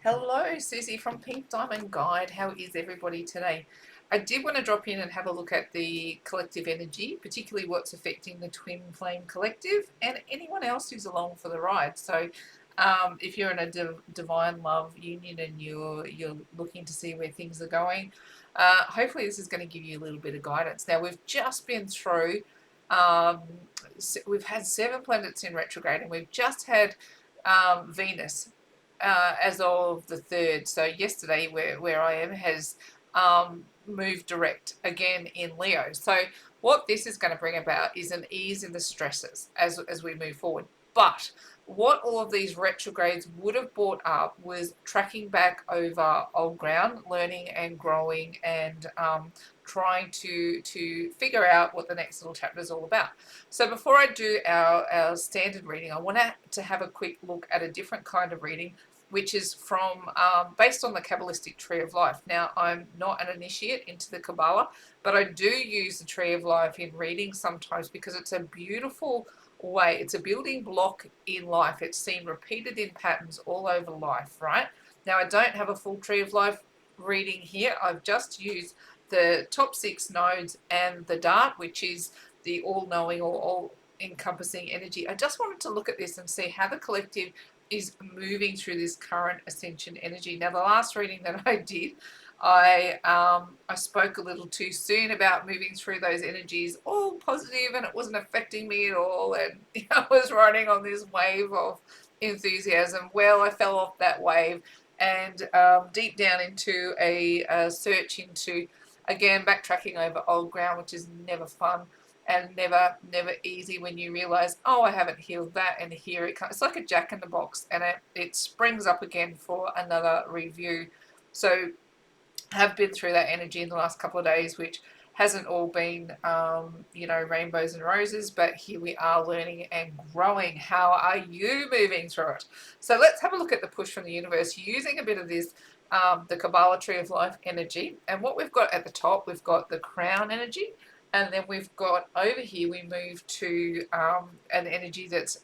Hello, Susie from Pink Diamond Guide. How is everybody today? I did want to drop in and have a look at the collective energy, particularly what's affecting the Twin Flame Collective and anyone else who's along for the ride. So if you're in a divine love union and you're looking to see where things are going, hopefully this is going to give you a little bit of guidance. Now, we've just been through, um, we've had 7 planets in retrograde, and we've just had Venus as of the 3rd. So yesterday, where I am, has moved direct again in Leo. So what this is going to bring about is an ease in the stresses as we move forward. But what all of these retrogrades would have brought up was tracking back over old ground, learning and growing, and trying to figure out what the next little chapter is all about. So before I do our standard reading, I want to have a quick look at a different kind of reading, which is from based on the Kabbalistic Tree of Life. Now, I'm not an initiate into the Kabbalah, but I do use the Tree of Life in reading sometimes because it's a beautiful way. It's a building block in life. It's seen repeated in patterns all over life, right? Now, I don't have a full Tree of Life reading here. I've just used the top 6 nodes and the dart, which is the all-knowing or all-encompassing energy. I just wanted to look at this and see how the collective is moving through this current ascension energy. Now, the last reading that I did, I spoke a little too soon about moving through those energies, all positive, and it wasn't affecting me at all. And I was riding on this wave of enthusiasm. Well, I fell off that wave and deep down into a search into, again, backtracking over old ground, which is never fun and never easy when you realize, oh, I haven't healed that, and here it comes. It's like a jack in the box, and it springs up again for another review. So I have been through that energy in the last couple of days, which hasn't all been rainbows and roses, but here we are learning and growing. How are you moving through it? So let's have a look at the push from the universe using a bit of this the Kabbalah Tree of Life energy. And what we've got at the top, we've got the crown energy. And then we've got over here, we move to an energy that's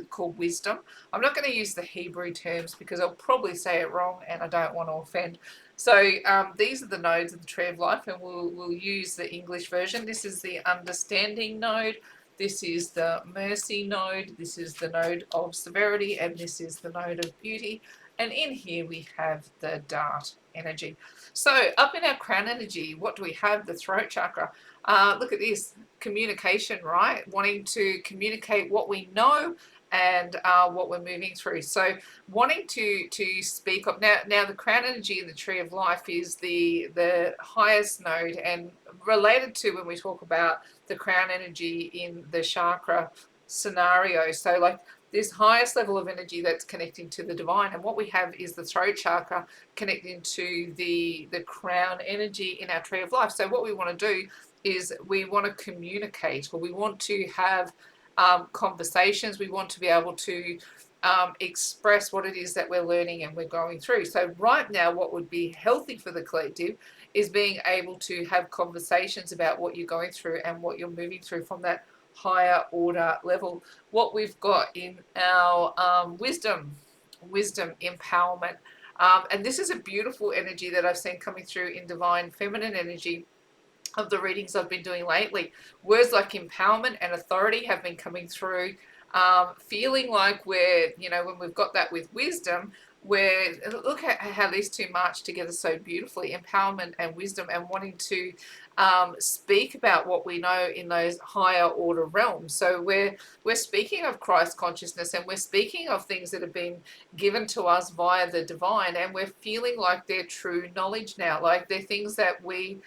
called wisdom. I'm not going to use the Hebrew terms because I'll probably say it wrong and I don't want to offend. So these are the nodes of the Tree of Life, and we'll use the English version. This is the understanding node. This is the mercy node. This is the node of severity, and this is the node of beauty. And in here we have the dart energy. So up in our crown energy, what do we have? The throat chakra. Look at this, communication, right? Wanting to communicate what we know and what we're moving through. So wanting to speak up. Now the crown energy in the Tree of Life is the highest node, and related to when we talk about the crown energy in the chakra scenario. So like this highest level of energy that's connecting to the divine, and what we have is the throat chakra connecting to the crown energy in our Tree of Life. So what we want to do is we want to communicate, or we want to have conversations. We want to be able to express what it is that we're learning and we're going through. So right now, what would be healthy for the collective is being able to have conversations about what you're going through and what you're moving through from that higher order level. What we've got in our wisdom empowerment, and this is a beautiful energy that I've seen coming through in divine feminine energy of the readings I've been doing lately. Words like empowerment and authority have been coming through, feeling like we're, when we've got that with wisdom, where look at how these two march together so beautifully, empowerment and wisdom, and wanting to speak about what we know in those higher order realms. So we're speaking of Christ consciousness, and we're speaking of things that have been given to us via the divine, and we're feeling like they're true knowledge now, like they're things that we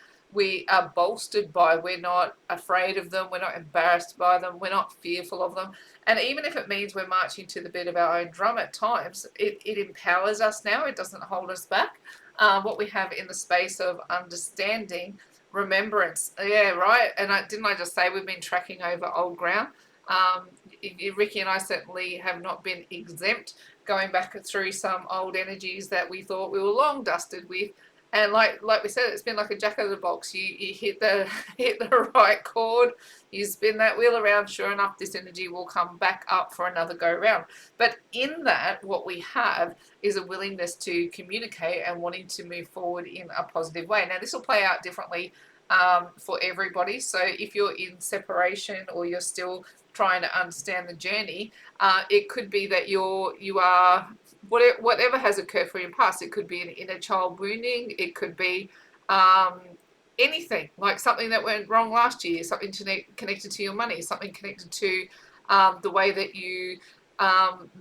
are bolstered by. We're not afraid of them. We're not embarrassed by them. We're not fearful of them. And even if it means we're marching to the beat of our own drum at times, it empowers us now. It doesn't hold us back. What we have in the space of understanding, remembrance. Yeah, right. And didn't I just say we've been tracking over old ground? Ricky and I certainly have not been exempt, going back through some old energies that we thought we were long dusted with. And like we said, it's been like a jack of the box. You hit the hit the right chord, you spin that wheel around, sure enough, this energy will come back up for another go round. But in that, what we have is a willingness to communicate and wanting to move forward in a positive way. Now, this will play out differently for everybody. So if you're in separation or you're still trying to understand the journey, it could be that you are whatever has occurred for your past. It could be an inner child wounding. It could be anything, like something that went wrong last year, something connected to your money, something connected to the way that you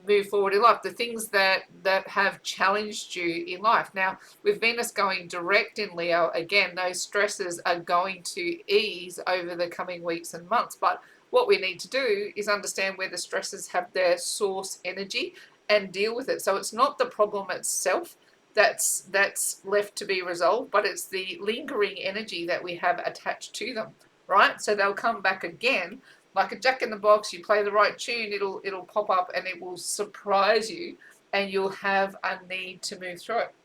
move forward in life, the things that have challenged you in life. Now, with Venus going direct in Leo, again, those stresses are going to ease over the coming weeks and months. But what we need to do is understand where the stresses have their source energy and deal with it. So it's not the problem itself that's left to be resolved, but it's the lingering energy that we have attached to them, right? So they'll come back again, like a jack in the box. You play the right tune, it'll pop up and it will surprise you, and you'll have a need to move through it.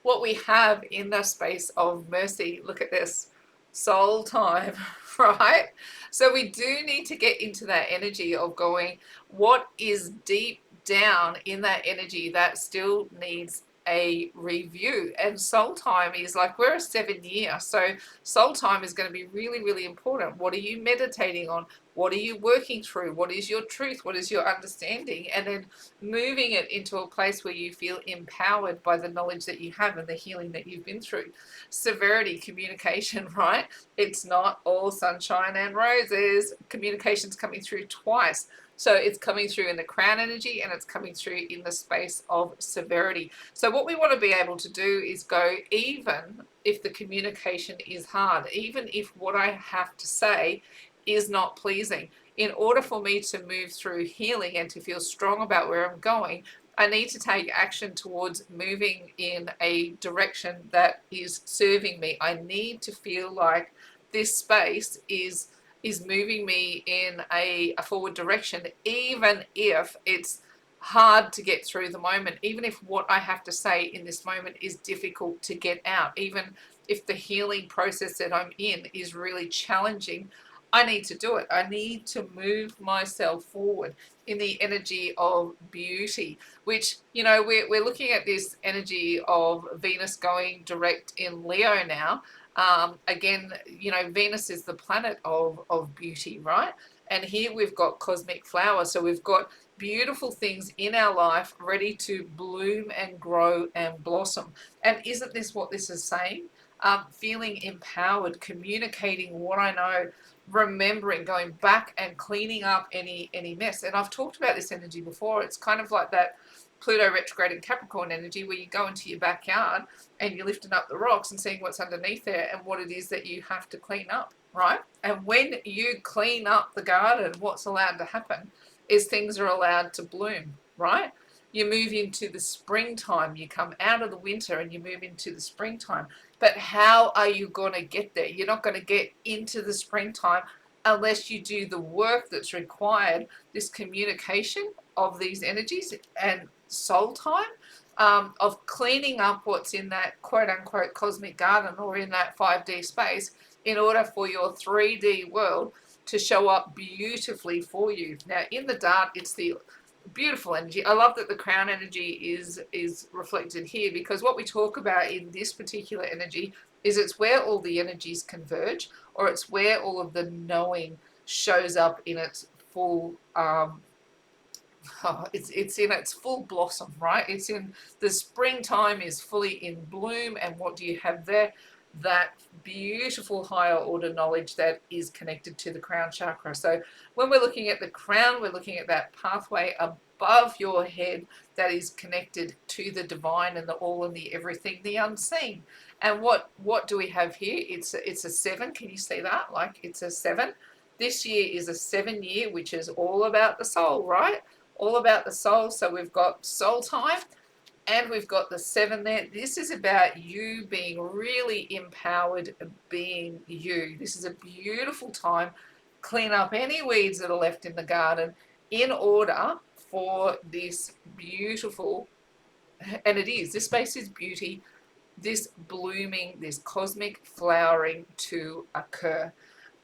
What we have in the space of mercy, look at this, soul time, right? So we do need to get into that energy of going, what is deep down in that energy that still needs a review? And soul time is like, we're a 7 year, so soul time is going to be really, really important. What are you meditating on? What are you working through? What is your truth? What is your understanding? And then moving it into a place where you feel empowered by the knowledge that you have and the healing that you've been through. Severity, communication, right? It's not all sunshine and roses. Communication's coming through twice. So it's coming through in the crown energy and it's coming through in the space of severity. So what we want to be able to do is go, even if the communication is hard, even if what I have to say is not pleasing, in order for me to move through healing and to feel strong about where I'm going, I need to take action towards moving in a direction that is serving me. I need to feel like this space is moving me in a forward direction, even if it's hard to get through the moment, even if what I have to say in this moment is difficult to get out, even if the healing process that I'm in is really challenging. I need to do it. I need to move myself forward in the energy of beauty, which, you know, we're looking at this energy of Venus going direct in Leo now. Again, you know, Venus is the planet of beauty, right? And here we've got cosmic flowers. So we've got beautiful things in our life ready to bloom and grow and blossom. And isn't this what this is saying? Feeling empowered, communicating what I know, remembering, going back and cleaning up any mess. And I've talked about this energy before. It's kind of like that Pluto retrograde in Capricorn energy, where you go into your backyard and you're lifting up the rocks and seeing what's underneath there and what it is that you have to clean up, right? And when you clean up the garden, what's allowed to happen is things are allowed to bloom, right? You move into the springtime, you come out of the winter and you move into the springtime. But how are you going to get there? You're not going to get into the springtime unless you do the work that's required, this communication of these energies and soul time, of cleaning up what's in that quote unquote cosmic garden or in that 5D space, in order for your 3D world to show up beautifully for you. Now, in the dart, it's the beautiful energy. I love that the crown energy is reflected here, because what we talk about in this particular energy is it's where all the energies converge, or it's where all of the knowing shows up in its full it's in its full blossom, right? It's in the springtime, is fully in bloom. And what do you have there? That beautiful higher order knowledge that is connected to the crown chakra. So when we're looking at the crown, we're looking at that pathway above your head that is connected to the divine and the all and the everything, the unseen. And what do we have here? It's a 7. Can you see that? Like, it's a 7. This year is a 7 year, which is all about the soul, right? All about the soul. So we've got soul time and we've got the 7 there. This is about you being really empowered, being you. This is a beautiful time. Clean up any weeds that are left in the garden in order for this beautiful, and it is, this space is beauty. this blooming, this cosmic flowering to occur.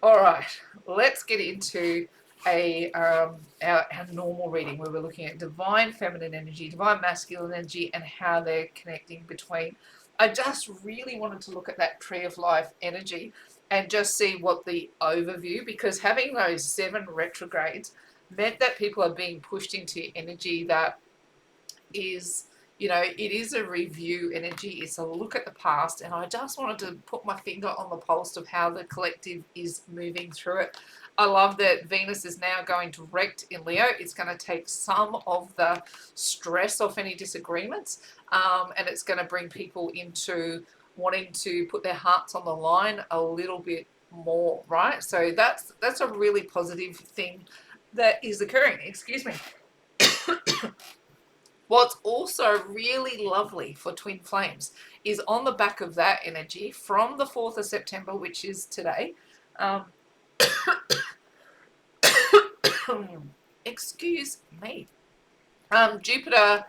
All right, let's get into our normal reading where we're looking at divine feminine energy, divine masculine energy, and how they're connecting between. I just really wanted to look at that tree of life energy and just see what the overview, because having those 7 retrogrades meant that people are being pushed into energy that is, it is a review energy. It's a look at the past, and I just wanted to put my finger on the pulse of how the collective is moving through it. I love that Venus is now going direct in Leo. It's going to take some of the stress off any disagreements, and it's going to bring people into wanting to put their hearts on the line a little bit more, right? So that's a really positive thing that is occurring. Excuse me. What's also really lovely for twin flames is on the back of that energy from the 4th of September, which is today. Excuse me. Jupiter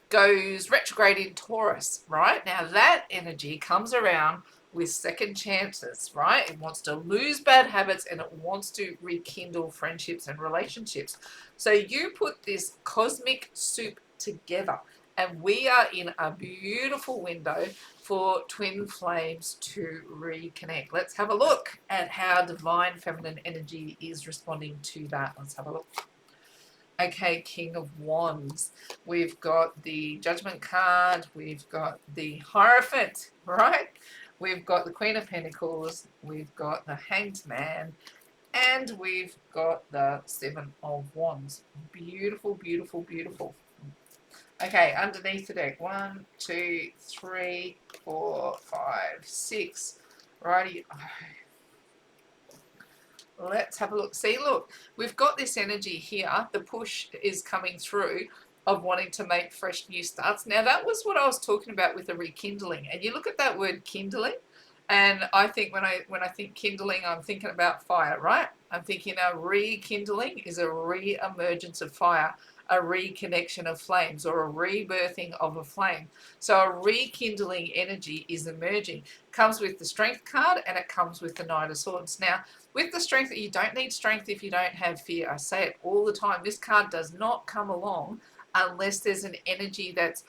goes retrograde in Taurus, right? Now that energy comes around with second chances, right? It wants to lose bad habits and it wants to rekindle friendships and relationships. So you put this cosmic soup together, and we are in a beautiful window for twin flames to reconnect. Let's have a look at how divine feminine energy is responding to that. Let's have a look. Okay, King of Wands. We've got the Judgment card. We've got the Hierophant, right? We've got the Queen of Pentacles. We've got the Hanged Man. And we've got the 7 of Wands. Beautiful, beautiful, beautiful. Okay, underneath the deck. 1, 2, 3, 4, 5, 6. Righty. Let's have a look. See, look, we've got this energy here. The push is coming through of wanting to make fresh new starts. Now, that was what I was talking about with the rekindling. And you look at that word kindling, and I think when I think kindling, I'm thinking about fire, right? I'm thinking a rekindling is a re-emergence of fire, a reconnection of flames, or a rebirthing of a flame. So a rekindling energy is emerging. Comes with the Strength card, and it comes with the Knight of Swords. Now, with the Strength, you don't need strength if you don't have fear. I say it all the time. This card does not come along unless there's an energy that's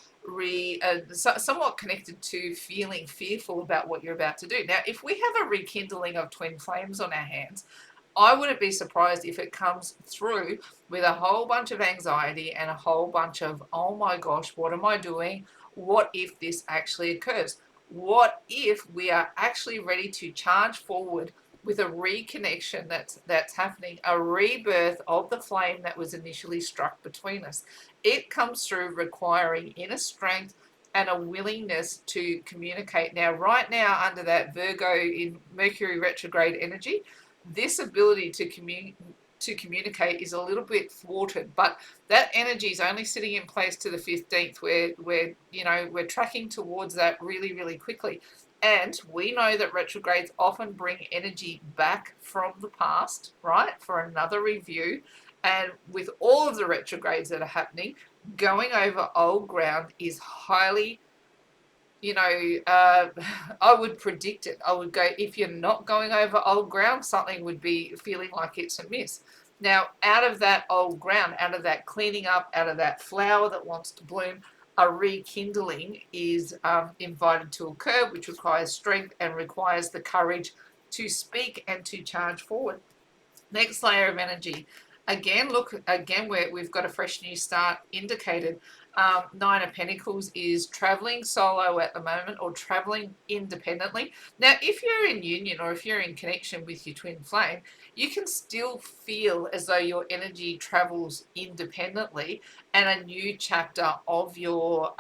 somewhat connected to feeling fearful about what you're about to do. Now, if we have a rekindling of twin flames on our hands, I wouldn't be surprised if it comes through with a whole bunch of anxiety and a whole bunch of, oh my gosh, what am I doing? What if this actually occurs? What if we are actually ready to charge forward with a reconnection that's happening, a rebirth of the flame that was initially struck between us? It comes through requiring inner strength and a willingness to communicate. Now, right now, under that Virgo in Mercury retrograde energy, this ability to communicate is a little bit thwarted, but that energy is only sitting in place to the 15th, where we're tracking towards that really, really quickly. And we know that retrogrades often bring energy back from the past, right, for another review. And with all of the retrogrades that are happening, going over old ground is highly, I would predict it. I would go, if you're not going over old ground, something would be feeling like it's amiss. Now, out of that old ground, out of that cleaning up, out of that flower that wants to bloom, a rekindling is invited to occur, which requires strength and requires the courage to speak and to charge forward. Next layer of energy. Again, we've got a fresh new start indicated. 9 of Pentacles is traveling solo at the moment, or traveling independently. Now, if you're in union or if you're in connection with your twin flame, you can still feel as though your energy travels independently, and a new chapter of your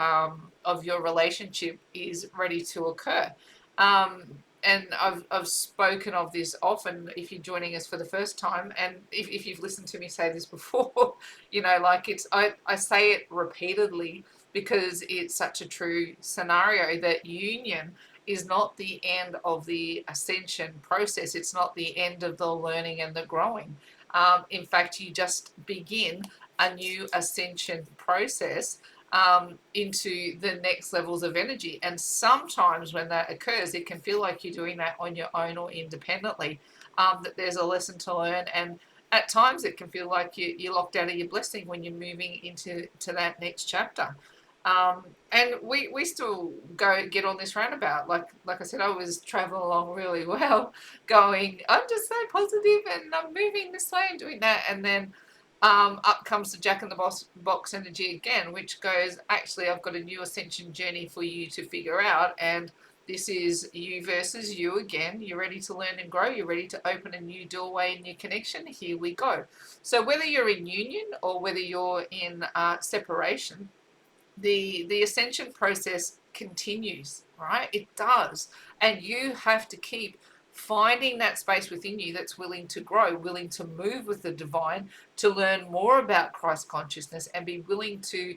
relationship is ready to occur. And I've spoken of this often if you're joining us for the first time, and if you've listened to me say this before, I say it repeatedly because it's such a true scenario that union is not the end of the ascension process. It's not the end of the learning and the growing. In fact, you just begin a new ascension process into the next levels of energy. And sometimes when that occurs, it can feel like you're doing that on your own or independently, that there's a lesson to learn. And at times it can feel like you're locked out of your blessing when you're moving into that next chapter. And we still go get on this roundabout. Like I said, I was traveling along really well, going, I'm just so positive and I'm moving this way and doing that. And then up comes the Jack in the Box energy again, which goes, actually, I've got a new ascension journey for you to figure out. And this is you versus you again. You're ready to learn and grow. You're ready to open a new doorway in your connection. Here we go. So whether you're in union or whether you're in separation, the ascension process continues, right? It does. And you have to keep finding that space within you that's willing to grow, willing to move with the divine, to learn more about Christ consciousness, and be willing to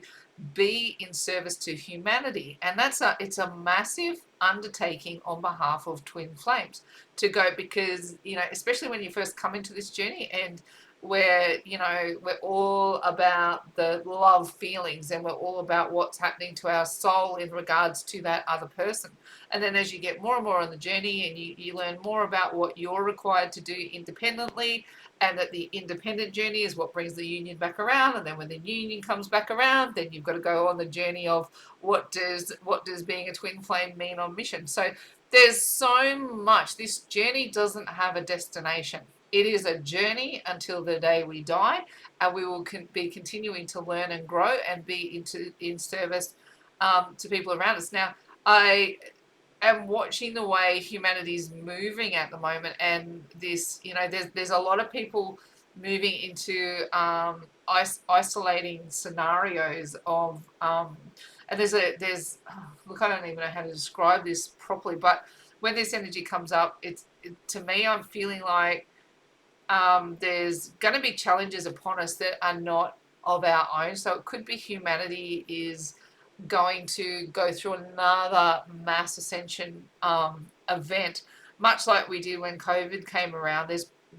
be in service to humanity. And it's a massive undertaking on behalf of twin flames to go, because especially when you first come into this journey, and where we're all about the love feelings, and we're all about what's happening to our soul in regards to that other person. And then as you get more and more on the journey, and you learn more about what you're required to do independently, and that the independent journey is what brings the union back around, and then when the union comes back around, then you've got to go on the journey of what does being a twin flame mean on mission. So there's so much. This journey doesn't have a destination. It is a journey until the day we die, and we will be continuing to learn and grow and be in service to people around us. Now, I am watching the way humanity's moving at the moment, and this, there's a lot of people moving into isolating scenarios of, and look, I don't even know how to describe this properly, but when this energy comes up, to me, I'm feeling like there's going to be challenges upon us that are not of our own. So it could be humanity is going to go through another mass ascension event, much like we did when COVID came around.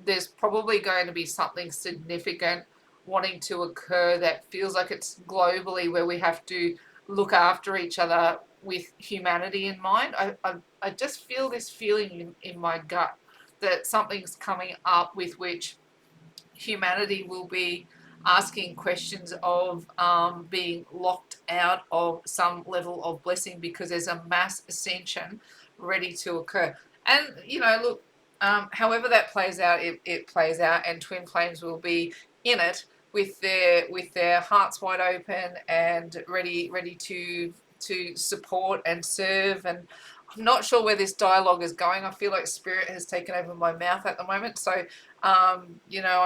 There's probably going to be something significant wanting to occur that feels like it's globally, where we have to look after each other with humanity in mind. I just feel this feeling in my gut that something's coming up with which humanity will be asking questions of being locked out of some level of blessing, because there's a mass ascension ready to occur. And look, however that plays out, it plays out, and twin flames will be in it with their hearts wide open and ready to support and serve. And I'm not sure where this dialogue is going. I feel like spirit has taken over my mouth at the moment. So, I'm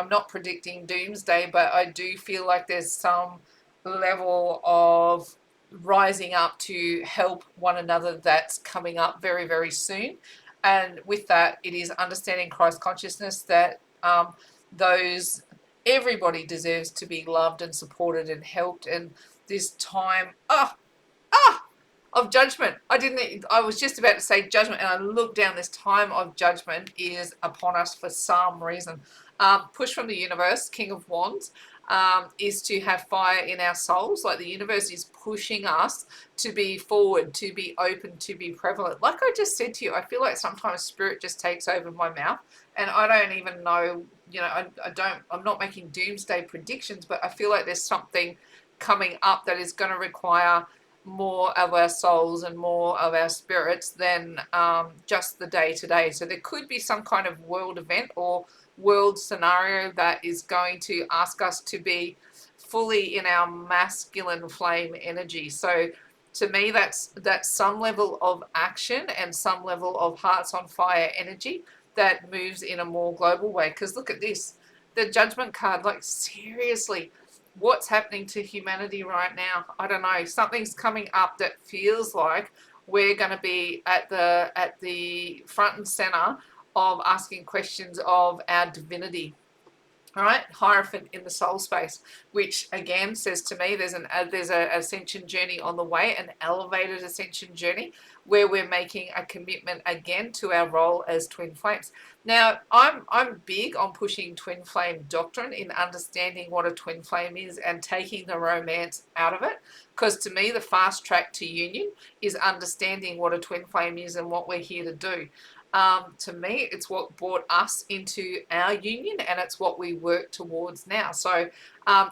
not predicting doomsday, but I do feel like there's some level of rising up to help one another that's coming up very, very soon. And with that, it is understanding Christ consciousness, that everybody deserves to be loved and supported and helped. And this time, of judgment. I was just about to say judgment, and I looked down. This time of judgment is upon us for some reason. Push from the universe, King of Wands, is to have fire in our souls. Like, the universe is pushing us to be forward, to be open, to be prevalent. Like I just said to you, I feel like sometimes spirit just takes over my mouth, and I don't even know, I'm not making doomsday predictions, but I feel like there's something coming up that is going to require more of our souls and more of our spirits than just the day-to-day. So there could be some kind of world event or world scenario that is going to ask us to be fully in our masculine flame energy. So to me, that's some level of action and some level of hearts on fire energy that moves in a more global way. Because look at this, the judgment card, like, seriously, what's happening to humanity right now? I don't know. Something's coming up that feels like we're going to be at the front and center of asking questions of our divinity. All right, Hierophant in the soul space, which again says to me there's a ascension journey on the way, an elevated ascension journey where we're making a commitment again to our role as twin flames. Now, I'm big on pushing twin flame doctrine in understanding what a twin flame is and taking the romance out of it, because to me the fast track to union is understanding what a twin flame is and what we're here to do. To me, it's what brought us into our union, and it's what we work towards now. So,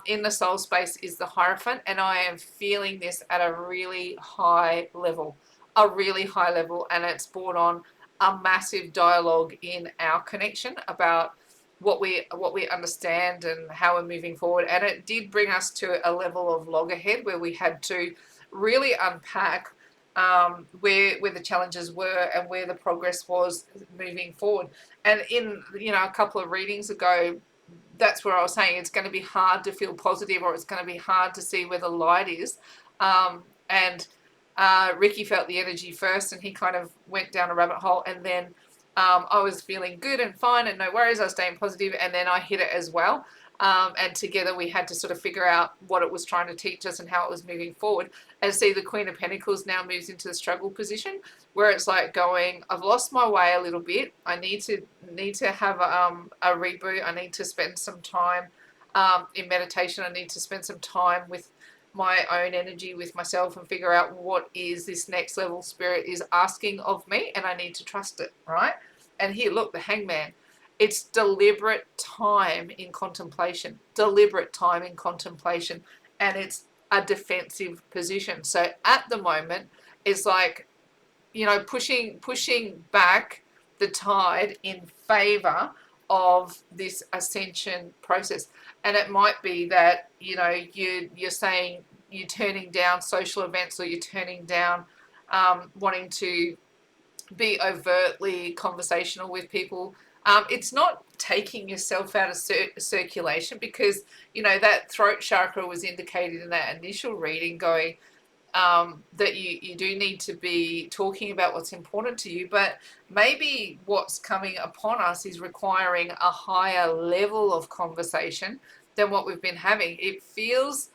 in the soul space is the Hierophant, and I am feeling this at a really high level, and it's brought on a massive dialogue in our connection about what we understand and how we're moving forward. And it did bring us to a level of loggerhead where we had to really unpack where the challenges were and where the progress was moving forward. And in a couple of readings ago, that's where I was saying it's going to be hard to feel positive, or it's going to be hard to see where the light is. And Ricky felt the energy first, and he kind of went down a rabbit hole, and then I was feeling good and fine and no worries. I was staying positive, and then I hit it as well. And together we had to sort of figure out what it was trying to teach us and how it was moving forward. And see, the Queen of Pentacles now moves into the struggle position, where it's like going, I've lost my way a little bit. I need to have a reboot. I need to spend some time in meditation. I need to spend some time with my own energy, with myself, and figure out what is this next level spirit is asking of me, and I need to trust it, right? And here, look, the Hangman. It's deliberate time in contemplation, and it's a defensive position. So at the moment, it's like, pushing back the tide in favor of this ascension process. And it might be that, you're saying you're turning down social events, or you're turning down wanting to be overtly conversational with people. It's not taking yourself out of circulation, because that throat chakra was indicated in that initial reading, going that you do need to be talking about what's important to you, but maybe what's coming upon us is requiring a higher level of conversation than what we've been having. It feels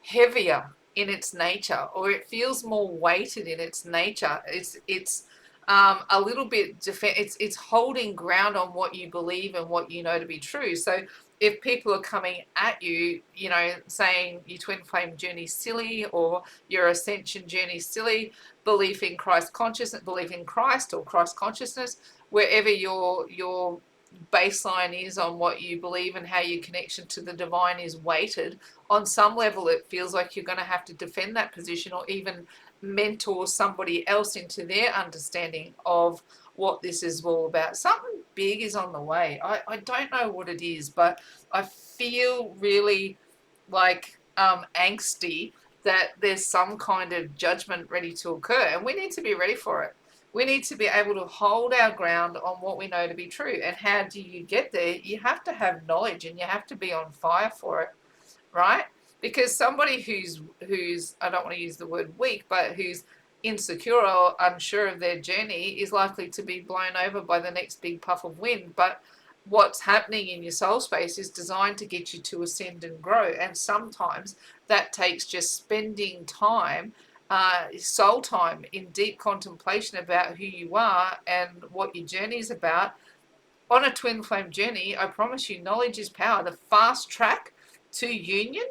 heavier in its nature, or it feels more weighted in its nature. It's a little bit it's holding ground on what you believe and what you know to be true. So if people are coming at you, saying your twin flame journey silly, or your ascension journey silly, belief in Christ consciousness, belief in Christ or Christ consciousness, wherever your baseline is on what you believe and how your connection to the divine is weighted, on some level it feels like you're going to have to defend that position, or even mentor somebody else into their understanding of what this is all about. Something big is on the way. I don't know what it is, but I feel really like angsty that there's some kind of judgment ready to occur, and we need to be ready for it. We need to be able to hold our ground on what we know to be true. And how do you get there? You have to have knowledge, and you have to be on fire for it, right? Because somebody who's I don't want to use the word weak, but who's insecure or unsure of their journey is likely to be blown over by the next big puff of wind. But what's happening in your soul space is designed to get you to ascend and grow, and sometimes that takes just spending time, soul time, in deep contemplation about who you are and what your journey is about. On a twin flame journey, I promise you, knowledge is power. The fast track to union,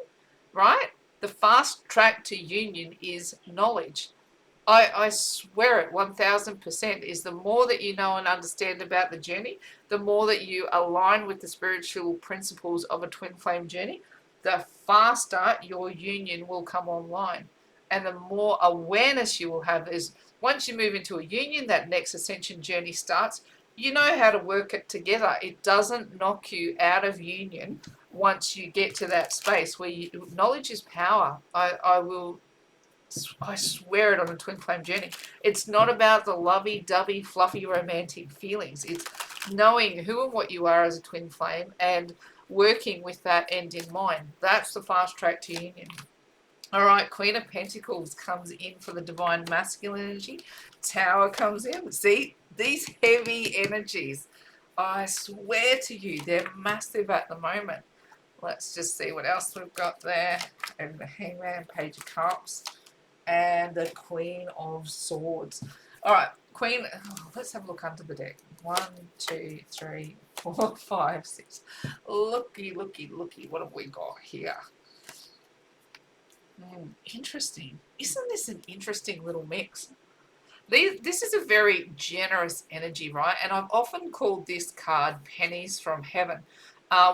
right? The fast track to union is knowledge. I swear it 1000%, is the more that you know and understand about the journey, the more that you align with the spiritual principles of a twin flame journey, the faster your union will come online. And the more awareness you will have is, once you move into a union, that next ascension journey starts. You know how to work it together. It doesn't knock you out of union once you get to that space where knowledge is power. I swear it on a twin flame journey. It's not about the lovey-dovey, fluffy, romantic feelings. It's knowing who and what you are as a twin flame and working with that end in mind. That's the fast track to union. All right, Queen of Pentacles comes in for the divine masculine energy. Tower comes in. See, these heavy energies. I swear to you, they're massive at the moment. Let's just see what else we've got there. And the Hangman, Page of Cups, and the Queen of Swords. All right, Queen. Oh, let's have a look under the deck. 1, 2, 3, 4, 5, 6. Looky, looky, looky. What have we got here? Interesting. Isn't this an interesting little mix? This is a very generous energy, right? And I've often called this card Pennies from Heaven,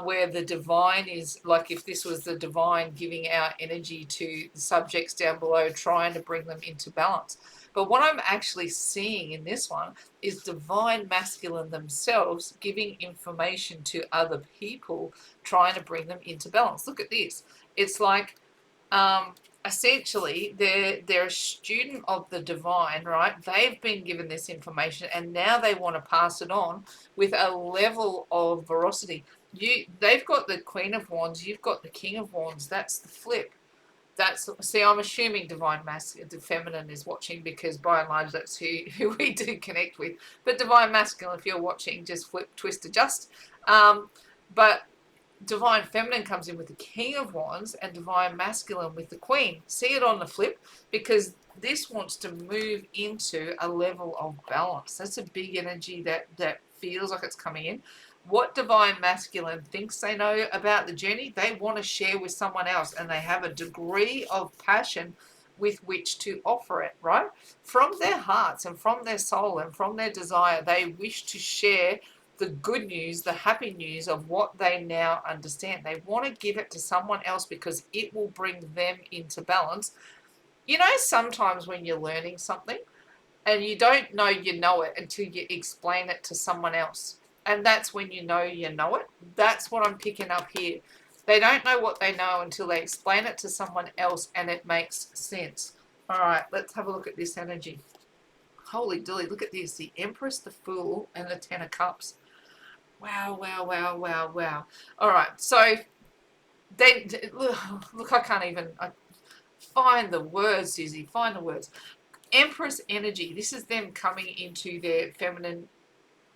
where the divine is like if this was the divine giving out energy to the subjects down below, trying to bring them into balance. But what I'm actually seeing in this one is divine masculine themselves giving information to other people, trying to bring them into balance. Look at this. It's like essentially they're a student of the divine, right? They've been given this information and now they want to pass it on with a level of veracity. They've got the Queen of Wands, you've got the King of Wands. That's the flip. See, I'm assuming divine masculine, the feminine is watching, because by and large that's who we do connect with. But divine masculine, if you're watching, just flip, twist, adjust. But divine feminine comes in with the King of Wands and divine masculine with the Queen. See it on the flip, because this wants to move into a level of balance. That's a big energy that feels like it's coming in. What divine masculine thinks they know about the journey, they want to share with someone else, and they have a degree of passion with which to offer it, right? From their hearts and from their soul and from their desire, they wish to share the good news, the happy news of what they now understand. They want to give it to someone else because it will bring them into balance. You know, sometimes when you're learning something and you don't know you know it until you explain it to someone else. And that's when you know it. That's what I'm picking up here. They don't know what they know until they explain it to someone else and it makes sense. All right, let's have a look at this energy. Holy dilly, look at this. The Empress, the Fool, and the Ten of Cups. Wow, wow, wow, wow, wow. All right, so then, look, I can't even find the words, Susie, find the words. Empress energy, this is them coming into their feminine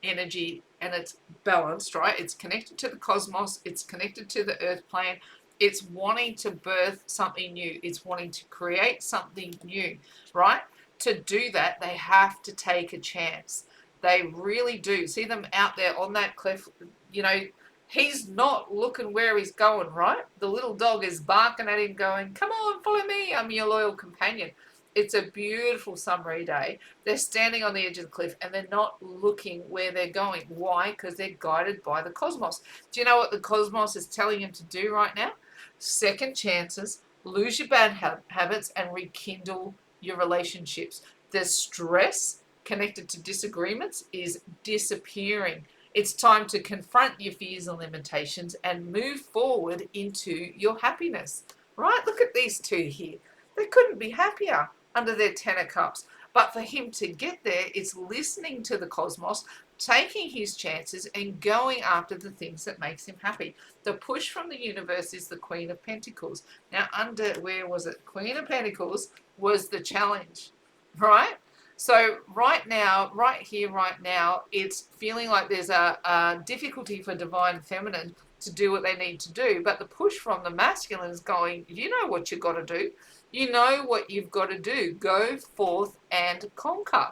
energy, and it's balanced, right? It's connected to the cosmos, it's connected to the earth plane. It's wanting to birth something new. It's wanting to create something new, right? To do that, they have to take a chance. They really do. See them out there on that cliff, you know, he's not looking where he's going, right? The little dog is barking at him going, come on, follow me, I'm your loyal companion. It's a beautiful summery day. They're standing on the edge of the cliff and they're not looking where they're going. Why? Because they're guided by the cosmos. Do you know what the cosmos is telling them to do right now? Second chances, lose your bad habits, and rekindle your relationships. The stress connected to disagreements is disappearing. It's time to confront your fears and limitations and move forward into your happiness. Right? Look at these two here. They couldn't be happier under their Ten of Cups. But for him to get there, it's listening to the cosmos, taking his chances and going after the things that makes him happy. The push from the universe is the Queen of Pentacles. Now, under, where was it? Queen of Pentacles was the challenge, right? So right now, right here, right now, it's feeling like there's a difficulty for divine feminine to do what they need to do. But the push from the masculine is going, you know what you've got to do. You know what you've got to do. Go forth and conquer,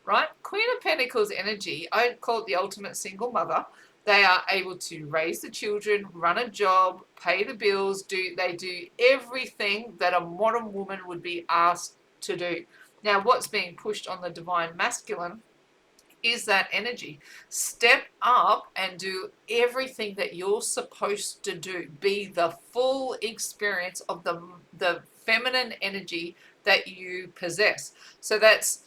right? Queen of Pentacles energy, I call it the ultimate single mother. They are able to raise the children, run a job, pay the bills, they do everything that a modern woman would be asked to do. Now, what's being pushed on the divine masculine is that energy. Step up and do everything that you're supposed to do. Be the full experience of the feminine energy that you possess. So that's,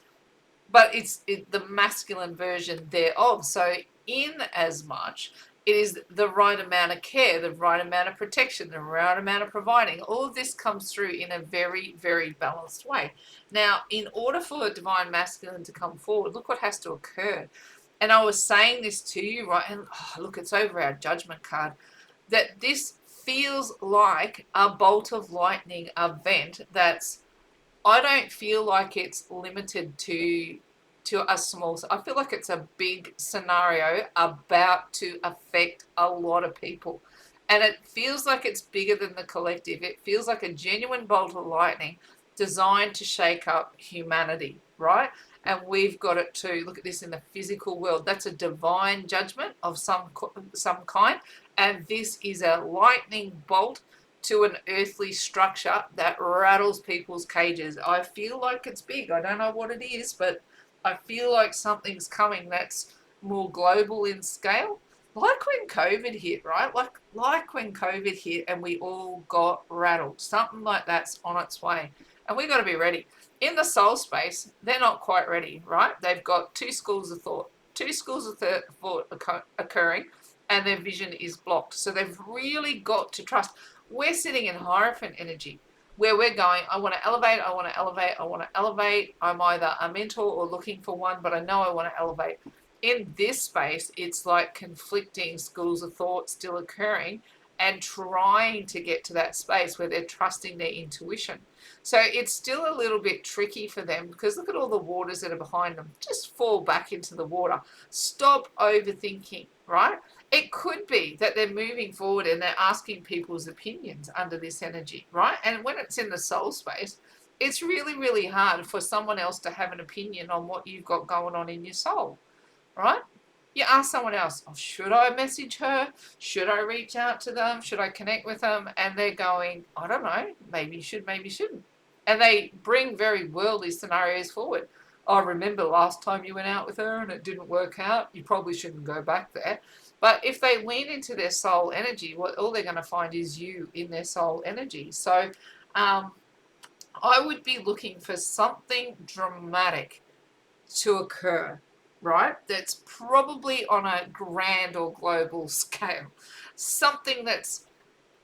but it's the masculine version thereof. So in as much it is the right amount of care, the right amount of protection, the right amount of providing. All of this comes through in a very, very balanced way. Now, in order for a divine masculine to come forward, look what has to occur. And I was saying this to you, right? And look, it's over our judgment card. That this feels like a bolt of lightning event that's, I don't feel like it's limited to to a small, I feel like it's a big scenario about to affect a lot of people. And it feels like it's bigger than the collective. It feels like a genuine bolt of lightning designed to shake up humanity, right? And we've got it to look at this in the physical world. That's a divine judgment of some kind. And this is a lightning bolt to an earthly structure that rattles people's cages. I feel like it's big. I don't know what it is, but I feel like something's coming that's more global in scale. Like when COVID hit, right? Like when COVID hit and we all got rattled. Something like that's on its way. And we got to be ready. In the soul space, they're not quite ready, right? They've got two schools of thought occurring, and their vision is blocked. So they've really got to trust. We're sitting in Hierophant energy, where we're going, I want to elevate, I want to elevate, I want to elevate. I'm either a mentor or looking for one, but I know I want to elevate. In this space, it's like conflicting schools of thought still occurring and trying to get to that space where they're trusting their intuition. So it's still a little bit tricky for them because look at all the waters that are behind them. Just fall back into the water. Stop overthinking, right? It could be that they're moving forward and they're asking people's opinions under this energy, right? And when it's in the soul space, it's really, really hard for someone else to have an opinion on what you've got going on in your soul, right? You ask someone else, oh, should I message her? Should I reach out to them? Should I connect with them? And they're going, I don't know, maybe you should, maybe you shouldn't. And they bring very worldly scenarios forward. Oh, remember last time you went out with her and it didn't work out? You probably shouldn't go back there. But if they lean into their soul energy, all they're going to find is you in their soul energy. So I would be looking for something dramatic to occur, right? That's probably on a grand or global scale. Something that's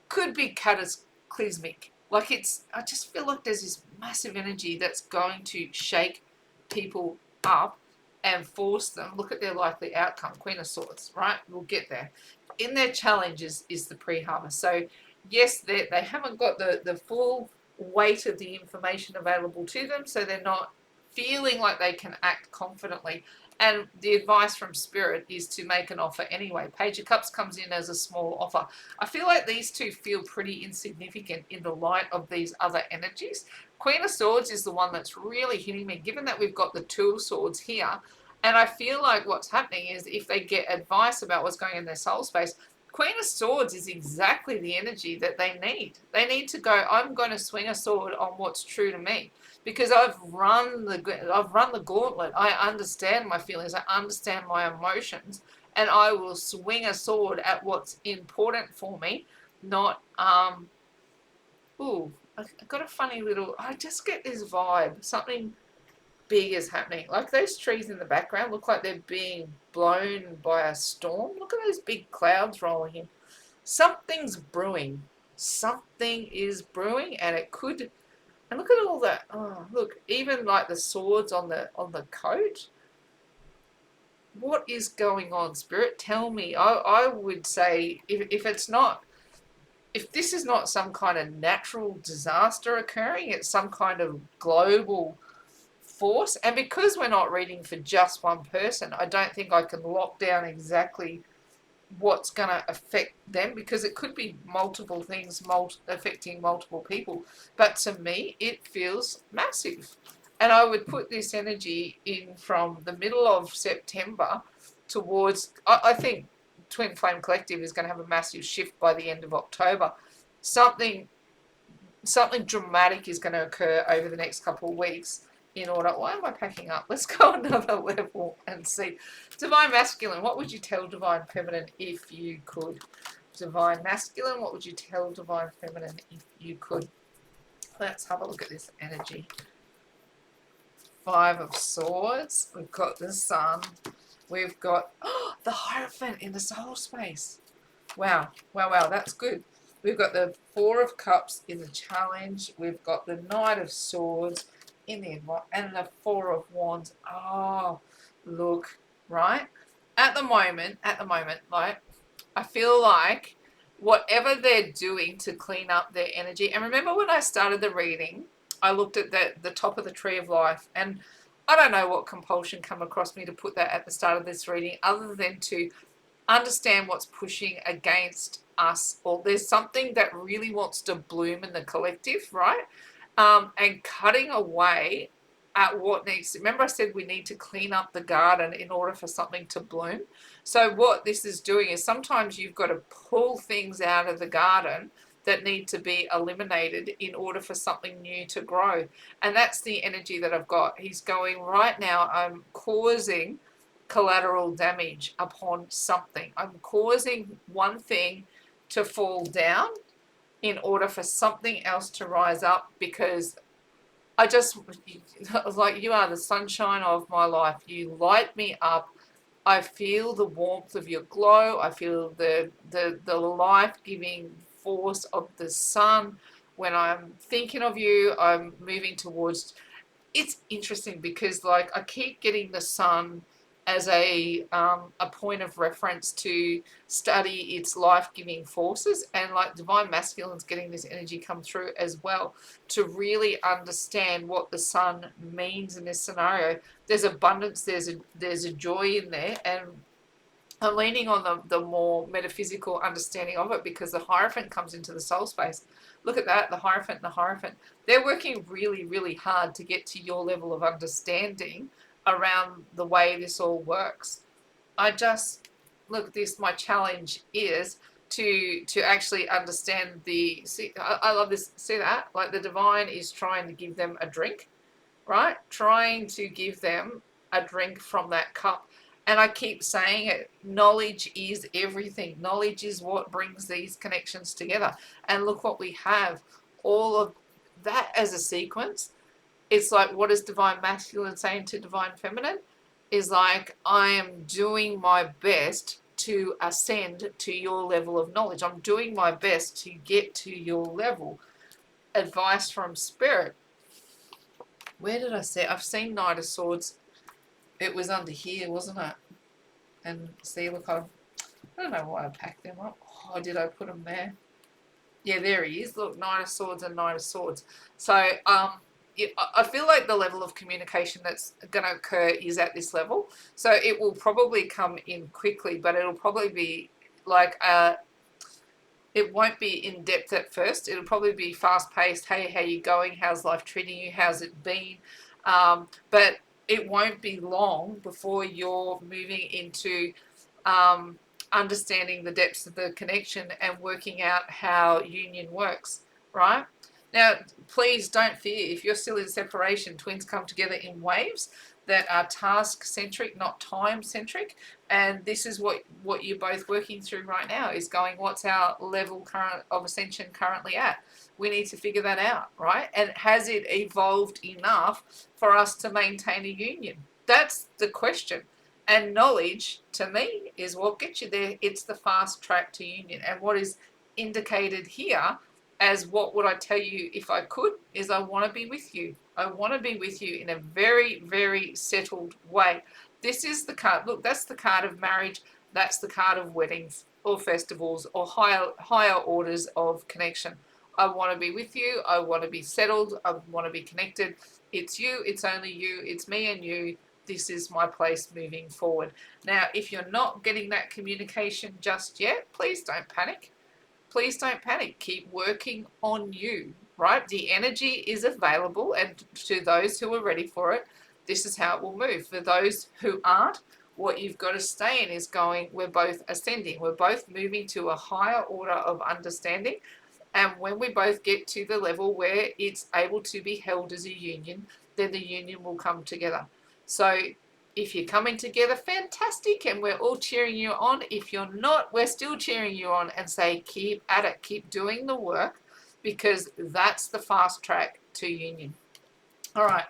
could be cataclysmic. Like I just feel like there's this massive energy that's going to shake people up and force them. Look at their likely outcome, Queen of Swords, right? We'll get there. In their challenges is the pre-harvest. So yes, they haven't got the full weight of the information available to them, so they're not feeling like they can act confidently. And the advice from Spirit is to make an offer anyway. Page of Cups comes in as a small offer. I feel like these two feel pretty insignificant in the light of these other energies. Queen of Swords is the one that's really hitting me, given that we've got the Two of Swords here. And I feel like what's happening is if they get advice about what's going on in their soul space, Queen of Swords is exactly the energy that they need. They need to go, I'm going to swing a sword on what's true to me. Because I've run the gauntlet. I understand my feelings. I understand my emotions, and I will swing a sword at what's important for me. Not ooh, I got a funny little. I just get this vibe. Something big is happening. Like those trees in the background look like they're being blown by a storm. Look at those big clouds rolling in. Something's brewing. Something is brewing, and it could. And look at all that. Oh, look, even like the swords on the coat. What is going on, Spirit? Tell me. I would say if it's not, if this is not some kind of natural disaster occurring, it's some kind of global force. And because we're not reading for just one person, I don't think I can lock down exactly what's going to affect them, because it could be multiple things affecting multiple people, but to me it feels massive. And I would put this energy in from the middle of September towards, I think Twin Flame Collective is going to have a massive shift by the end of October. Something dramatic is going to occur over the next couple of weeks in order. Why am I packing up? Let's go another level and see. Divine Masculine, what would you tell Divine Feminine if you could? Divine Masculine, what would you tell Divine Feminine if you could? Let's have a look at this energy. Five of Swords. We've got the Sun. We've got the Hierophant in the soul space. Wow, wow, wow, that's good. We've got the Four of Cups in the challenge. We've got the Knight of Swords in the and the Four of Wands. Oh, look, right? At the moment, like, I feel like whatever they're doing to clean up their energy. And remember when I started the reading, I looked at the top of the Tree of Life, and I don't know what compulsion come across me to put that at the start of this reading, other than to understand what's pushing against us, or there's something that really wants to bloom in the collective, right? And cutting away at what needs to, remember I said we need to clean up the garden in order for something to bloom. So what this is doing is sometimes you've got to pull things out of the garden that need to be eliminated in order for something new to grow. And that's the energy that I've got. He's going, right now I'm causing collateral damage upon something. I'm causing one thing to fall down in order for something else to rise up, because I just, like, you are the sunshine of my life. You light me up. I feel the warmth of your glow. I feel the life-giving force of the sun. When I'm thinking of you, I'm moving towards. It's interesting because, like, I keep getting the sun as a point of reference to study its life-giving forces, and like divine masculine's getting this energy come through as well to really understand what the sun means in this scenario. There's abundance, there's a joy in there, and I'm leaning on the more metaphysical understanding of it, because the Hierophant comes into the soul space. Look at that, the Hierophant and the Hierophant. They're working really, really hard to get to your level of understanding around the way this all works. I just, look at this, my challenge is to actually understand the, see, I love this, see that? Like the divine is trying to give them a drink, right? Trying to give them a drink from that cup. And I keep saying it, knowledge is everything. Knowledge is what brings these connections together. And look what we have, all of that as a sequence. It's like, what is divine masculine saying to divine feminine? Is like, I am doing my best to ascend to your level of knowledge. I'm doing my best to get to your level. Advice from spirit. Where did I say? I've seen Knight of Swords. It was under here, wasn't it? And see, look, I don't know why I packed them up. Oh, did I put them there? Yeah, there he is. Look, Knight of Swords and Knight of Swords. So, I feel like the level of communication that's going to occur is at this level. So it will probably come in quickly, but it'll probably be like it won't be in depth at first. It'll probably be fast paced. Hey, how you going? How's life treating you? How's it been? But it won't be long before you're moving into understanding the depths of the connection and working out how union works, right? Now, please don't fear. If you're still in separation, twins come together in waves that are task-centric, not time-centric. And this is what you're both working through right now, is going, what's our level current of ascension currently at? We need to figure that out, right? And has it evolved enough for us to maintain a union? That's the question. And knowledge, to me, is what gets you there. It's the fast track to union. And what is indicated here as what would I tell you if I could, is I want to be with you. I want to be with you in a very, very settled way. This is the card. Look, that's the card of marriage. That's the card of weddings or festivals or higher orders of connection. I want to be with you. I want to be settled. I want to be connected. It's you. It's only you. It's me and you. This is my place moving forward. Now, if you're not getting that communication just yet, please don't panic. Please don't panic. Keep working on you, right? The energy is available, and to those who are ready for it, this is how it will move. For those who aren't, what you've got to stay in is going, we're both ascending. We're both moving to a higher order of understanding. And when we both get to the level where it's able to be held as a union, then the union will come together. So if you're coming together, fantastic, and we're all cheering you on. If you're not, we're still cheering you on and say, keep at it, keep doing the work, because that's the fast track to union. All right,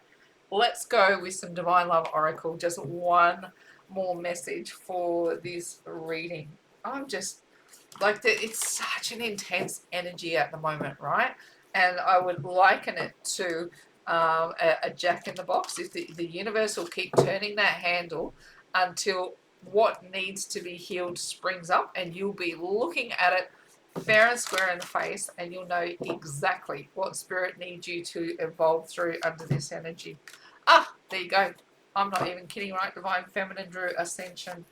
let's go with some Divine Love Oracle. Just one more message for this reading. I'm just like, it's such an intense energy at the moment, right? And I would liken it to a jack in the box. If the universe will keep turning that handle until what needs to be healed springs up, and you'll be looking at it fair and square in the face, and you'll know exactly what spirit needs you to evolve through under this energy. Ah, there you go. I'm not even kidding, right? Divine Feminine drew Ascension.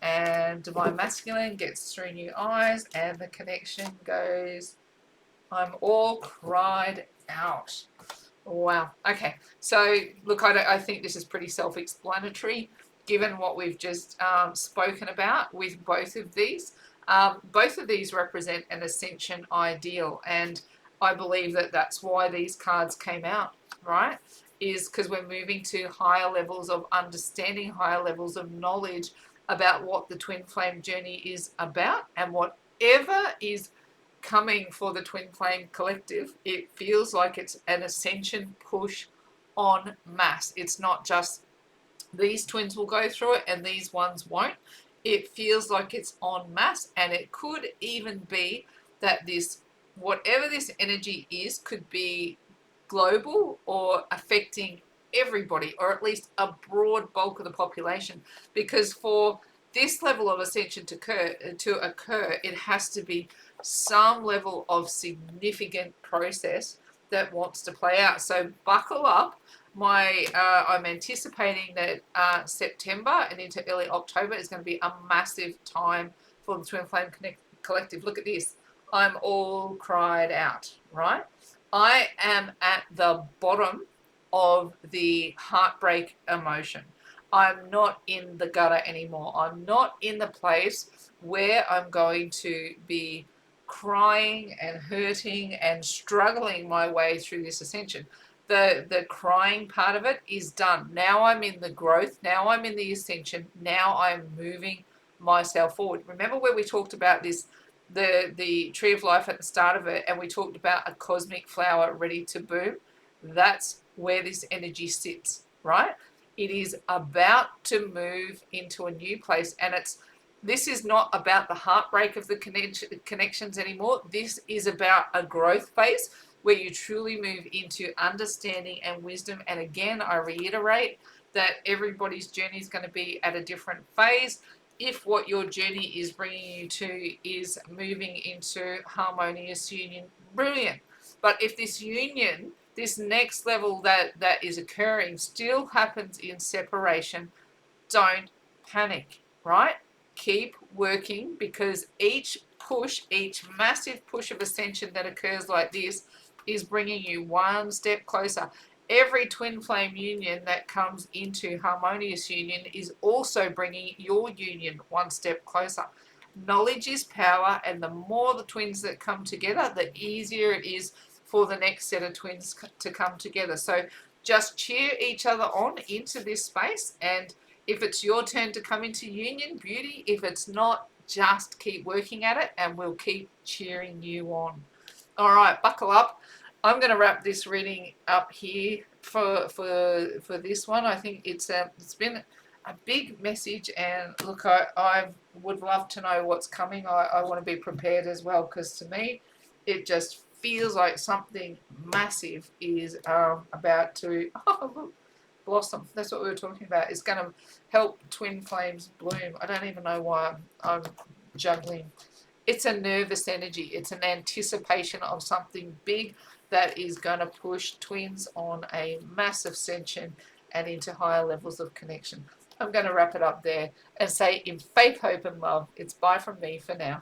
And Divine Masculine gets 3 new eyes. And the connection goes, I'm all cried out. Wow. Okay. So, look, I think this is pretty self-explanatory, given what we've just spoken about with both of these. Both of these represent an ascension ideal, and I believe that that's why these cards came out, right? Is because we're moving to higher levels of understanding, higher levels of knowledge about what the twin flame journey is about, and whatever is coming for the twin flame collective, it feels like it's an ascension push en masse. It's not just these twins will go through it and these ones won't. It feels like it's en masse, and it could even be that this, whatever this energy is, could be global or affecting everybody, or at least a broad bulk of the population, because for this level of ascension to occur, it has to be some level of significant process that wants to play out. So buckle up. I'm anticipating that September and into early October is going to be a massive time for the Twin Flame Collective. Look at this. I'm all cried out, right? I am at the bottom of the heartbreak emotion. I'm not in the gutter anymore. I'm not in the place where I'm going to be crying and hurting and struggling my way through this ascension. The crying part of it is done. Now I'm in the growth. Now I'm in the ascension. Now I'm moving myself forward. Remember where we talked about this, the tree of life at the start of it, and we talked about a cosmic flower ready to bloom? That's where this energy sits, right? It is about to move into a new place, and this is not about the heartbreak of the connections anymore. This is about a growth phase where you truly move into understanding and wisdom. And again, I reiterate that everybody's journey is going to be at a different phase. If what your journey is bringing you to is moving into harmonious union, brilliant. But if this union, this next level that is occurring, still happens in separation, don't panic, right? Keep working, because each push, each massive push of ascension that occurs like this is bringing you one step closer. Every twin flame union that comes into harmonious union is also bringing your union one step closer. Knowledge is power, and the more the twins that come together, the easier it is for the next set of twins to come together. So just cheer each other on into this space, and if it's your turn to come into union, beauty. If it's not, just keep working at it, and we'll keep cheering you on. All right, buckle up. I'm going to wrap this reading up here for this one. I think it's been a big message, and look, I would love to know what's coming. I want to be prepared as well, because to me, it just feels like something massive is about to blossom. That's what we were talking about. It's going to help twin flames bloom. I don't even know why I'm juggling. It's a nervous energy. It's an anticipation of something big that is going to push twins on a massive ascension and into higher levels of connection. I'm going to wrap it up there and say, in faith, hope, and love, it's bye from me for now.